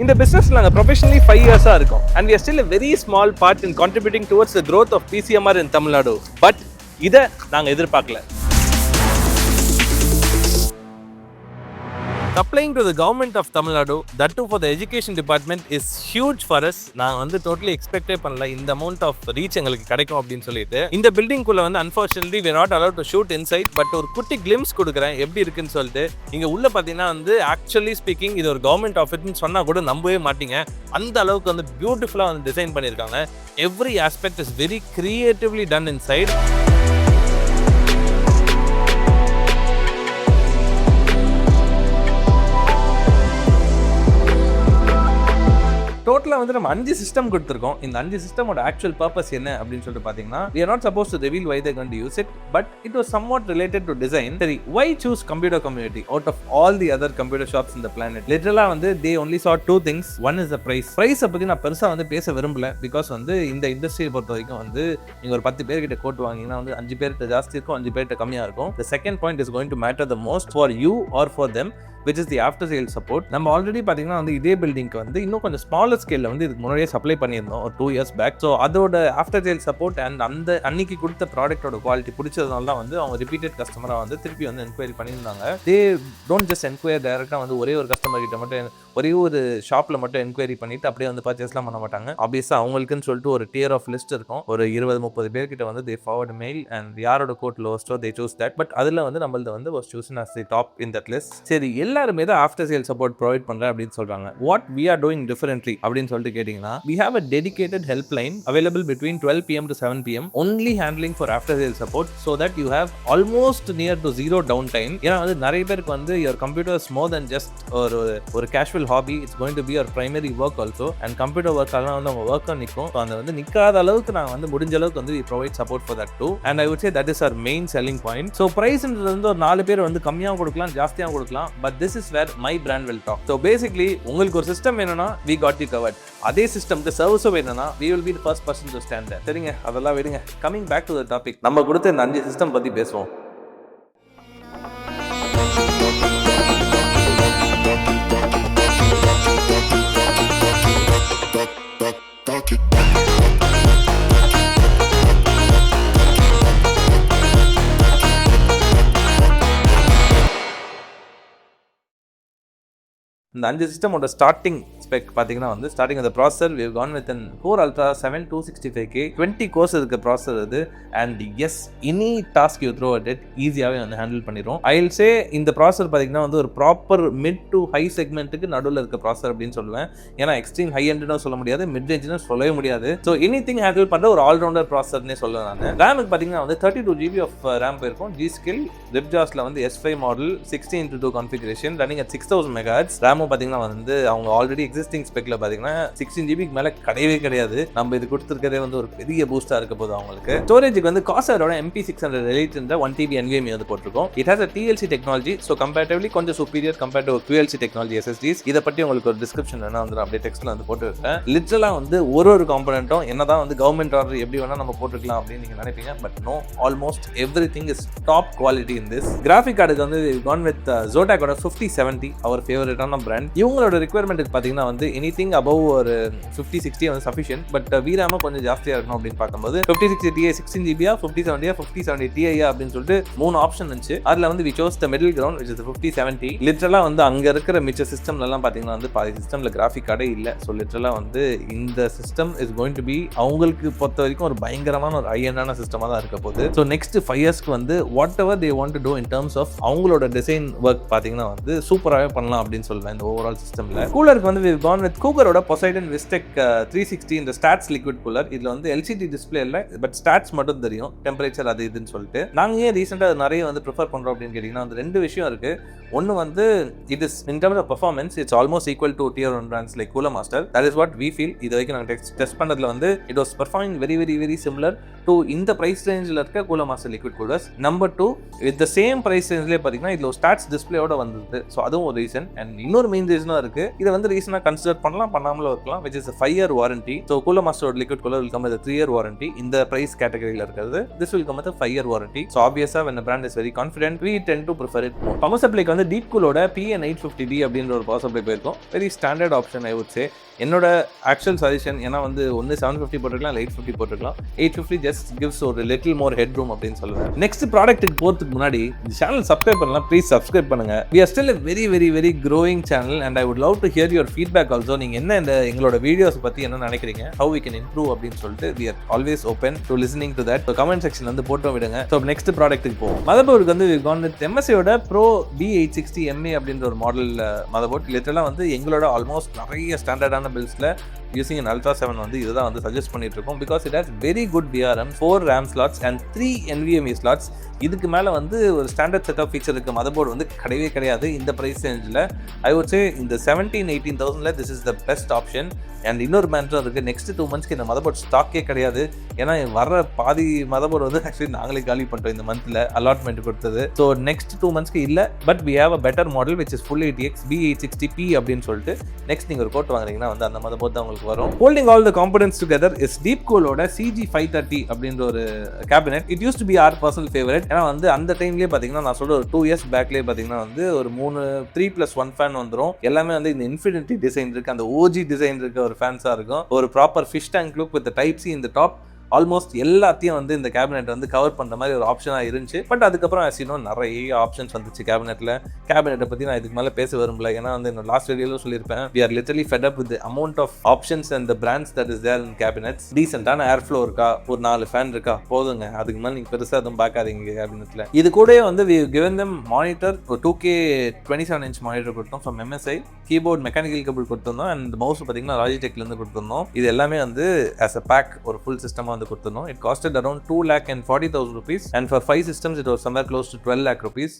இந்த business நாங்க professionally 5 years இருக்கும் and we are still a very small part in contributing towards the growth of PCMR in Tamil Nadu. But இத நாங்க எதிர்பார்க்கல. Applying to the Government of Tamil Nadu, that too for the education department, is huge for us. நான் வந்து totally expect பண்ணல இந்த amount of reach எங்களுக்கு கிடைக்கும் அப்படின்னு சொல்லிட்டு. இந்த பில்டிங் குள்ள வந்து unfortunately we are not allowed to shoot inside, but ஒரு குட்டி glimpse கொடுக்குறேன் எப்படி இருக்குன்னு சொல்லிட்டு. இங்க உள்ள பார்த்தீங்கன்னா வந்து actually speaking இது ஒரு government office சொன்னா கூட நம்பவே மாட்டீங்க. அந்த அளவுக்கு வந்து பியூட்டிஃபுல்லா வந்து டிசைன் பண்ணிருக்காங்க. Every aspect is very creatively done inside. டோட்டலாக வந்து நம்ம 5 சிஸ்டம் கொடுத்துருக்கோம். இந்த 5 சிஸ்டமோட ஆக்சுவல் பர்பஸ் என்ன அப்படின்னு சொல்லிட்டு பார்த்தீங்கன்னா, we are not supposed to reveal why they're going to use it, but it was somewhat related to design. சரி, why choose computer community out of all the other computer shops in the planet? Literally வந்து they only saw two things. One is the price. Price பத்தி நான் பெருசா வந்து பேச விரும்பல, because வந்து இந்த இண்டஸ்ட்ரியை பொறுத்த வரைக்கும் வந்து நீங்க ஒரு 10 பேர்கிட்ட கோட் வாங்கினா வந்து 5 பேர்கிட்ட ஜாஸ்தி இருக்கும், 5 பேர்கிட்ட கம்மியா இருக்கும். The second point is going to matter the most for you or for them, which is the after sale support. நம்ம ஆல்ரெடி பார்த்தீங்கன்னா வந்து இதே பில்டிங்க்கு வந்து இன்னும் கொஞ்சம் ஸ்மாலர் ஸ்கேலில் வந்து இதுக்கு முன்னாடியே சப்ளை பண்ணியிருந்தோம் ஒரு 2 years பேக். ஸோ அதோட ஆஃப்டர் சேல் சப்போர்ட் அண்ட் அந்த அன்னைக்கு கொடுத்த ப்ராடக்டோட குவாலிட்டி பிடிச்சதுனால தான் வந்து அவங்க ரிப்பீட்டட் கஸ்டமராக வந்து திருப்பி வந்து என்கொயரி பண்ணியிருந்தாங்க. தே டோன்ட் ஜஸ்ட் என்கொயர் டைரெக்டாக வந்து ஒரே ஒரு கஸ்டமர் கிட்ட மட்டும் ஒரே ஒரு ஷாப்பில் மட்டும் என்கொயரி பண்ணிட்டு அப்படியே வந்து பர்ச்சேஸ்லாம் பண்ண மாட்டாங்க. ஆப்வியஸாக அவங்களுக்குன்னு சொல்லிட்டு ஒரு டியர் ஆஃப் லிஸ்ட் இருக்கும். ஒரு 20-30 பேர்கிட்ட வந்து தே ஃபார்வர்ட் மெயில் அண்ட் யாரோட கோட் லோஸ்டோ தே சூஸ் தட். பட் அதில் வந்து நம்மளது வந்து was chosen as the top in that list. சரி, எல்லாருமே தான் ஆஃப்டர் சேல் சப்போர்ட் ப்ரொவைட் பண்றேன் அப்படின்னு சொல்றாங்க. What we are doing differently அப்படின்னு சொல்லிட்டு கேட்டீங்கன்னா, we have a dedicated helpline available between 12 pm to 7 pm only handling for after sale support, so that you have almost near to zero downtime. ஏன்னா வந்து நிறைய பேருக்கு வந்து your computer is more than just ஒரு casual hobby, it's going to be your primary work also, and computer work ஆனா வந்து உங்க work நிக்கும். ஸோ அந்த வந்து நிக்காத அளவுக்கு நான் வந்து முடிஞ்ச அளவுக்கு வந்து we provide support for that too, and I would say that is our main selling point. So priceன்றது வந்து ஒரு 4 பேர் வந்து கம்மியாக கொடுக்கலாம், ஜாஸ்தியாக கொடுக்கலாம், but this is where my brand will talk. So basically உங்களுக்கு ஒரு சிஸ்டம் வேணும்னா we got you covered. அதே சிஸ்டம்க்கு சர்வீஸும் வேணும்னா we will be the first person to stand there. சரிங்க, அதெல்லாம் விடுங்க. Coming back to the topic, நம்ம கொடுத்த இந்த 5 சிஸ்டம் பத்தி பேசுவோம். இந்த 5 சிஸ்டமோட ஸ்டார்டிங் ஸ்பெக் பார்த்தீங்கன்னா வந்து ஸ்டார்டிங் அந்த processor we have gone with an Core Ultra 7 265K 20 cores இருக்க ப்ராசஸர் இது. And yes, any task you throw at it ஈஸியாகவே வந்து ஹேண்டில் பண்ணிடும். ஐ வில் சே இந்த ப்ராசஸர் பார்த்தீங்கன்னா வந்து ஒரு ப்ராப்பர் மிட் டு ஹை செக்மெண்ட்டுக்கு நடுவில் இருக்க ப்ராசஸர் அப்படின்னு சொல்லுவேன். ஏன்னா எக்ஸ்ட்ரீம் ஹை எண்ட்னும் சொல்ல முடியாது, மிட் ரேஞ்சுன்னு சொல்லவே முடியாது. ஸோ எனி திங் ஹேண்டில் பண்ணுற ஒரு ஆல்ரவுண்டர் ப்ராசஸர்னே சொல்லுவேன் நான். ரேமுக்கு பார்த்தீங்கன்னா வந்து 32 GB ஆஃப் ரேம் போயிருக்கும். G-Skill ரிப்ஜாஸில் வந்து S5 model 16:2 configuration running at 6000 MHz. RAM பார்த்தீங்கன்னா வந்து அவங்க ஆல்ரெடி எக்ஸிஸ்டிங் ஸ்பெக்ல பார்த்தீங்கன்னா 16 GB மேலே கிடையவே கிடையாது. நம்ம இது கொடுத்துருக்கதே வந்து ஒரு பெரிய பூஸ்டா இருக்க போது அவங்களுக்கு. ஸ்டோரேஜுக்கு வந்து காசரோட MP600 Elite 1 TB NVMe வந்து போட்டிருக்கோம். It has a TLC technology, so comparatively கொஞ்சம் superior compared to QLC technology SSDs. இதை பற்றி உங்களுக்கு ஒரு டிஸ்கிரிப்ஷன் வேணா வந்து அப்படியே டெக்ஸ்ட்ல வந்து போட்டு வைப்பேன். லிட்டரலாக வந்து ஒரு காம்பனண்ட்டும் என்னதான் வந்து கவர்மெண்ட் ஆர்டர் எப்படி வேணா நம்ம போட்டுக்கலாம் அப்படின்னு நீங்க நினைப்பீங்க, but no, almost everything is top quality in this. Graphic கார்டுக்கு வந்து gone with Zotac-ஓட 5070 அவர் ஃபேவரட்டான பிராண்ட். இவங்களோட ரிக்வயர்மெண்ட்டுக்கு பார்த்தீங்கன்னா வந்து எனிதிங் அபவ் ஒரு 5060 வந்து சஃபிஷியன்ட், பட் VRAM கொஞ்சம் ஜாஸ்தியாக இருக்கணும் அப்படின்னு பார்க்கும்போது 5060 Ti 16 GB 5070 5070 Ti அப்படின்னு சொல்லிட்டு 3 ஆப்ஷன் இருந்துச்சு. அதில் வந்து we chose the middle ground, which is 5070. லிட்டரலாக வந்து அங்கே இருக்கிற மிச்ச சிஸ்டம்லாம் பார்த்தீங்கன்னா வந்து பாதி சிஸ்டமில் கிராஃபிக் கார்டே இல்லை. ஸோ லிட்டரலாக வந்து இந்த system is going to be அவங்களுக்கு பொறுத்த வரைக்கும் ஒரு பயங்கரமான ஒரு ஹை-எண்டான சிஸ்டமாக தான் இருக்க போகுது. ஸோ நெக்ஸ்ட் 5 இயர்ஸ்க்கு வந்து whatever they want to do in terms of அவங்களோட டிசைன் ஒர்க் பார்த்தீங்கன்னா வந்து சூப்பராகவே பண்ணலாம் அப்படின்னு சொல்லுவேன் இந்த ஓவரால் சிஸ்டம்ல. கூலருக்கு வந்து we've gone with Cougar-ஓட Poseidon Vistec 360 இந்த ஸ்டாட்ஸ் லிக்விட் கூலர். இதுல வந்து LCD டிஸ்பிளே இல்லை, பட் ஸ்டாட்ஸ் மட்டும் தெரியும், டெம்பரேச்சர் அது இதுன்னு சொல்லிட்டு. நாங்கள் ஏன் ரீசெண்டாக நிறைய வந்து ப்ரிஃபர் பண்ணுறோம் அப்படின்னு கேட்டிங்கன்னா வந்து 2 விஷயம் இருக்கு. ஒன்று வந்து it is in terms of performance it's almost equal to Tier 1 brands like Cooler Master. That is what we feel. இது வரைக்கும் நாங்கள் டெஸ்ட் பண்ணதுல வந்து it was performing very very very similar to இந்த ப்ரைஸ் ரேஞ்சில் இருக்க Cooler Master liquid coolers. Number 2, with the same price ரேஞ்சிலே பார்த்தீங்கன்னா இதில் ஒரு ஸ்டாட்ஸ் டிஸ்பிளேயோட வந்தது. ஸோ அதுவும் ஒரு ரீசன். அண்ட் இன்னொரு மெயின் ரீசனும் இருக்கு. இதை வந்து ரீசனாக கன்சிடர் பண்ணலாம், பண்ணாமலும் இருக்கலாம், which is a 5-year warranty. So Cooler Master liquid cooler will come with a 3-year warranty. இந்த price category ல இருக்கிறது this will come with a 5-year warranty. So obviously when a brand is very confident we tend to prefer it more. Thermostat வந்து வந்து deep கூலோட PN850D அப்படின்ற ஒரு power supply போயிருக்கோம். Very standard option I would say. என்னோட actual suggestion ஏன்னா வந்து ஒன்று 750 போட்டுருக்கலாம், 850 போட்டுருக்கலாம். 850 ஜஸ்ட் கிவ்ஸ் ஒரு லிட்டில் மோர் ஹெட் ரூம் அப்படின்னு சொல்லுவேன். நெக்ஸ்ட் ப்ராடக்ட்டுக்கு போகிறதுக்கு முன்னாடி இந்த சேனல் சப்ஸ்கிரைப் பண்ணலாம், ப்ளீஸ் சப்ஸ்கிரைப் பண்ணுங்க. We are still very very very growing channel and I would love to hear your feedback also. நீங்கள் என்ன இந்த எங்களோட வீடியோஸ் பற்றி என்ன நினைக்கிறீங்க, ஹவு வி கேன் இம்ப்ரூவ் அப்படின்னு சொல்லிட்டு we are always open to listening to that. Comment section வந்து போட்டோம் விடுங்க. ஸோ நெக்ஸ்ட் ப்ராடக்ட்டுக்கு போவோம். மதர்போர்டுக்கு வந்து கான் வித் MSIயோட Pro B860MA அப்படின்ற ஒரு மாடல் மதர்போர்ட். லிட்டரலாக வந்து எங்களோட ஆல்மோஸ்ட் நிறைய ஸ்டாண்டர்டான பில்ஸில் using an Ultra 7 வந்து இதுதான் வந்து சஜஸ்ட் பண்ணிட்டு இருக்கோம். Because it has very good VRM, 4 RAM slots and 3 NVMe slots. இதுக்கு மேலே வந்து ஒரு ஸ்டாண்டர்ட் செட் ஆஃப் ஃபீச்சர் இருக்க மதர்போர்டு வந்து கிடையவே கிடையாது இந்த ப்ரைஸ் ரேஞ்சில். ஐ வுட் சே இந்த 17,000-18,000 this is the best option. And இன்னொரு மேட்டர் இருக்குது, நெக்ஸ்ட் 2 monthsக்கு இந்த மதர்போர்ட் ஸ்டாக்கே கிடையாது. ஏன்னா வர பாதி மதர்போர்டு வந்து ஆக்சுவலி நாங்களே காலி பண்ணுறோம் இந்த மந்தில் அலாட்மெண்ட் கொடுத்தது. ஸோ நெக்ஸ்ட் 2 monthsக்கு இல்லை. But we have a better model which is full ATX B860P அப்படின்னு சொல்லிட்டு நெக்ஸ்ட் நீங்கள் ஒரு கோட் வாங்குறீங்கன்னா வந்து அந்த மதர்போர்ட் தான் உங்களுக்கு வரும். Holding all the components together is deep கூலோட CG530 அப்படின்ற ஒரு cabinet. It use to be our personal favourite. ஏன்னா வந்து அந்த டைம்லேயே பார்த்தீங்கன்னா நான் சொல்ற ஒரு 2 years பேக்லேயே பார்த்தீங்கன்னா வந்து ஒரு 3+1 ஃபேன் வந்துடும். எல்லாமே வந்து இந்த இன்ஃபினிட்டி டிசைன் இருக்கு, அந்த OG டிசைன் இருக்க ஒரு ஃபேன்ஸாக இருக்கும். ஒரு proper fish tank look with type C இந்த டாப். ஆல்மோஸ்ட் எல்லாத்தையும் வந்து இந்த கேபினெட் வந்து கவர் பண்ணுற மாதிரி ஒரு ஆப்ஷனாக இருந்துச்சு. பட் அதுக்கப்புறம் ஆசினோ நிறைய ஆப்ஷன்ஸ் வந்துச்சு கேபினெட்டில். கேபினெட்டை பற்றி நான் இதுக்கு மேலே பேச விரும்பல, ஏன்னா வந்து என்னோட லாஸ்ட் வீடியோவில் சொல்லியிருப்பேன். We are literally fed up with amount of options and the brands that is there in cabinets. டீசென்டான ஏர் ஃப்ளோ இருக்கா, ஒரு 4 ஃபேன் இருக்கா, போதுங்க. அதுக்கு மேலே நீங்கள் பெருசாக எதுவும் பார்க்காதீங்க கேபினெட்டில். இது கூட வந்து வி கிவன் தம் மானிட்டர், ஒரு 2K 27-inch மானிட்டர் கொடுத்தோம் from MSI. Keyboard mechanical cable கொடுத்துருந்தோம் அண்ட் மவுஸ் பார்த்தீங்கன்னா Logitechலேருந்து கொடுத்துருந்தோம். இது எல்லாமே வந்து ஆஸ் அ பேக் ஒரு ஃபுல் சிஸ்டமாக வந்து கொடுத்துருந்தோம். It costed around 2,40,000 rupees and for 5 systems it was somewhere close to 12 lakh rupees.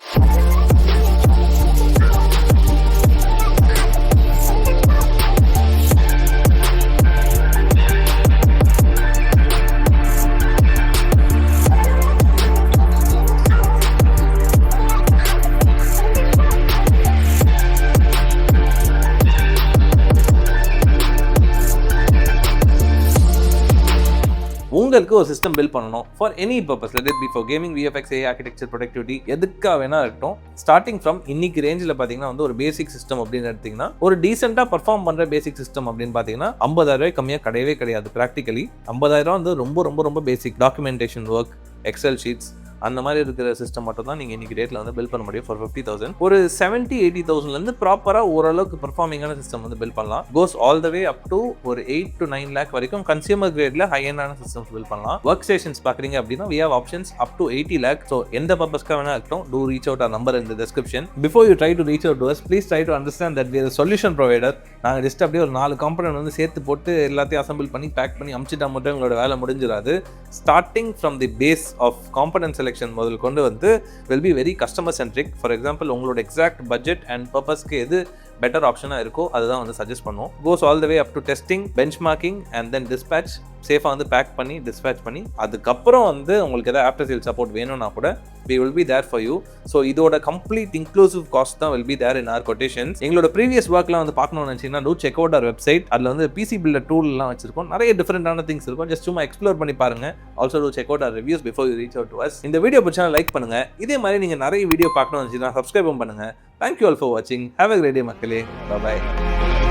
உங்களுக்கு ஒரு சிஸ்டம் பில்ட் பண்ணணும் for any purpose, let it be for gaming, VFX, AI, architecture, productivity, எதுக்காக வேணா இருக்கட்டும். ஸ்டார்டிங் ஃப்ரம் இன்னைக்கு ரேஞ்சில் பார்த்தீங்கன்னா வந்து ஒரு பேசிக் சிஸ்டம் அப்படின்னு எடுத்தீங்கன்னா, ஒரு டீசெண்டாக பர்ஃபார்ம் பண்ணுற பேசிக் சிஸ்டம் அப்படின்னு பார்த்தீங்கன்னா 50,000 கம்மியாக கிடையவே கிடையாது. ப்ராக்டிகலி 50,000 வந்து ரொம்ப ரொம்ப ரொம்ப பேசிக் டாக்குமெண்டேஷன் ஒர்க், எக்ஸல் ஷீட்ஸ் அந்த மாதிரி இருக்கிற சிஸ்டம் மட்டும் தான் நீங்கள் இன்னைக்கு ரேட்டில் வந்து பில்ட் பண்ண முடியும் ஃபார் 50,000. ஒரு 70,000-80,000 ப்ராப்பராக ஓரளவுக்கு பர்ஃபார்மிங்கான சிஸ்டம் வந்து பில்ட் பண்ணலாம். கோஸ் all the way up to ஒரு 8 to 9 lakh வரைக்கும் கன்சியூமர் கிரேட்ல ஹை எண்டான சிஸ்டம்ஸ் பில்ட் பண்ணலாம். ஒர்க் ஸ்டேஷன்ஸ் பார்க்குறீங்க அப்படின்னா we have options up to 80 lakh. So எந்த பர்பஸ்க்காக வேணா இருக்கட்டும், do reach out our number in the description. Before you try to reach out to us, please try to understand that we are a solution provider. நாங்கள் just அப்படியே ஒரு 4 component வந்து சேர்த்து போட்டு எல்லாத்தையும் அசம்பிள் பண்ணி பேக் பண்ணி அமுச்சிட்டா மட்டும் எங்களோட வேலை முடிஞ்சிடாது. Starting from the phase of component selection முதல் கொண்டு வந்து will be very customer centric. For example உங்களோட எக்ஸாக்ட் பட்ஜெட் அண்ட் பர்பஸ்க்கு எது பெட்டர் ஆப்ஷனாக இருக்கோ அதுதான் வந்து சஜஸ்ட் பண்ணுவோம். Goes all the way up to testing, benchmarking and then dispatch. சேஃபாக வந்து பேக் பண்ணி டிஸ்பேட்ச் பண்ணி அதுக்கப்புறம் வந்து உங்களுக்கு எதாவது ஆஃப்டர் சேல் சப்போர்ட் வேணும்னா கூட we will be there for you. So இதோட கம்ப்ளீட் இன்க்ளூசிவ் காஸ்ட் தான் will be there in our quotations. எங்களோட ப்ரீவியஸ் ஒர்க்லாம் வந்து பார்க்கணும்னு நினச்சிங்கன்னா do check out our website. அதில் வந்து PC builder டூல்லாம் வச்சிருக்கோம், நிறைய டிஃப்ரெண்டான திங்ஸ் இருக்கும். ஜஸ்ட் சும்மா எக்ஸ்ப்ளோர் பண்ணி பாருங்க. Also do check out our reviews before you reach out to us. இந்த வீடியோ பிடிச்சா லைக் பண்ணுங்க. இதே மாதிரி நீங்கள் நிறைய வீடியோ பார்க்கணும்னு நினச்சிங்கன்னா சப்ஸ்கிரைப் பண்ணுங்க. Thank you all for watching. Have a great day மக்களே. Bye bye.